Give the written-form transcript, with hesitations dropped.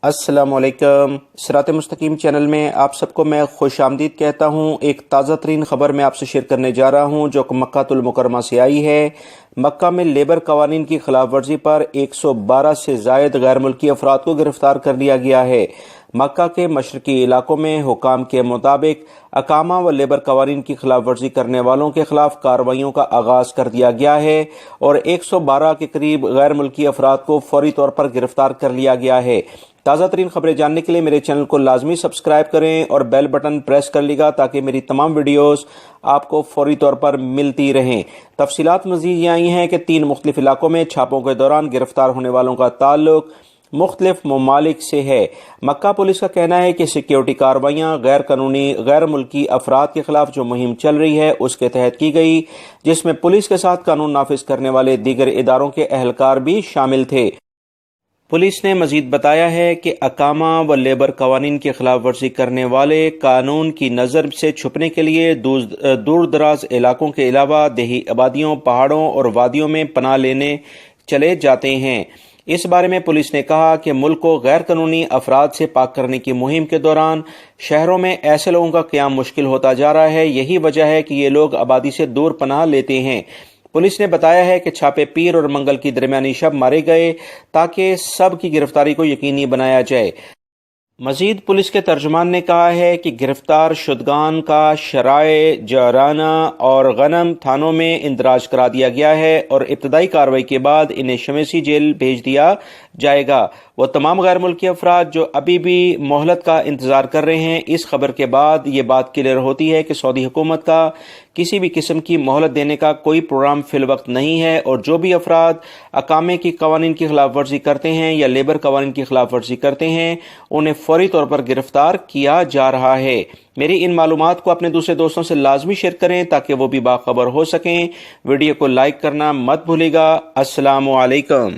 السلام علیکم۔ صراط مستقیم چینل میں آپ سب کو میں خوش آمدید کہتا ہوں۔ ایک تازہ ترین خبر میں آپ سے شیئر کرنے جا رہا ہوں جو کہ مکہ المکرمہ سے آئی ہے۔ مکہ میں لیبر قوانین کی خلاف ورزی پر 112 سے زائد غیر ملکی افراد کو گرفتار کر لیا گیا ہے۔ مکہ کے مشرقی علاقوں میں حکام کے مطابق اقامہ و لیبر قوانین کی خلاف ورزی کرنے والوں کے خلاف کارروائیوں کا آغاز کر دیا گیا ہے اور 112 کے قریب غیر ملکی افراد کو فوری طور پر گرفتار کر لیا گیا ہے۔ تازہ ترین خبریں جاننے کے لیے میرے چینل کو لازمی سبسکرائیب کریں اور بیل بٹن پریس کر لیگا تاکہ میری تمام ویڈیوز آپ کو فوری طور پر ملتی رہیں۔ تفصیلات مزید یہ آئی ہیں کہ 3 مختلف علاقوں میں چھاپوں کے دوران گرفتار ہونے والوں کا تعلق مختلف ممالک سے ہے۔ مکہ پولیس کا کہنا ہے کہ سیکیورٹی کارروائیاں غیر قانونی غیر ملکی افراد کے خلاف جو مہم چل رہی ہے اس کے تحت کی گئی، جس میں پولیس کے ساتھ قانون نافذ کرنے والے دیگر اداروں کے اہلکار بھی شامل تھے۔ پولیس نے مزید بتایا ہے کہ اقامہ و لیبر قوانین کی خلاف ورزی کرنے والے قانون کی نظر سے چھپنے کے لیے دور دراز علاقوں کے علاوہ دیہی آبادیوں، پہاڑوں اور وادیوں میں پناہ لینے چلے جاتے ہیں۔ اس بارے میں پولیس نے کہا کہ ملک کو غیر قانونی افراد سے پاک کرنے کی مہم کے دوران شہروں میں ایسے لوگوں کا قیام مشکل ہوتا جا رہا ہے۔ یہی وجہ ہے کہ یہ لوگ آبادی سے دور پناہ لیتے ہیں۔ پولیس نے بتایا ہے کہ چھاپے پیر اور منگل کی درمیانی شب مارے گئے تاکہ سب کی گرفتاری کو یقینی بنایا جائے۔ مزید پولیس کے ترجمان نے کہا ہے کہ گرفتار شدگان کا شرائع جارانہ اور غنم تھانوں میں اندراج کرا دیا گیا ہے اور ابتدائی کارروائی کے بعد انہیں شمیسی جیل بھیج دیا جائے گا۔ وہ تمام غیر ملکی افراد جو ابھی بھی مہلت کا انتظار کر رہے ہیں، اس خبر کے بعد یہ بات کلیئر ہوتی ہے کہ سعودی حکومت کا کسی بھی قسم کی مہلت دینے کا کوئی پروگرام فی الوقت نہیں ہے اور جو بھی افراد اقامے کی قوانین کی خلاف ورزی کرتے ہیں یا لیبر قوانین کی خلاف ورزی کرتے ہیں انہیں فوری طور پر گرفتار کیا جا رہا ہے۔ میری ان معلومات کو اپنے دوسرے دوستوں سے لازمی شیئر کریں تاکہ وہ بھی باخبر ہو سکیں۔ ویڈیو کو لائیک کرنا مت بھولیے گا۔ السلام علیکم۔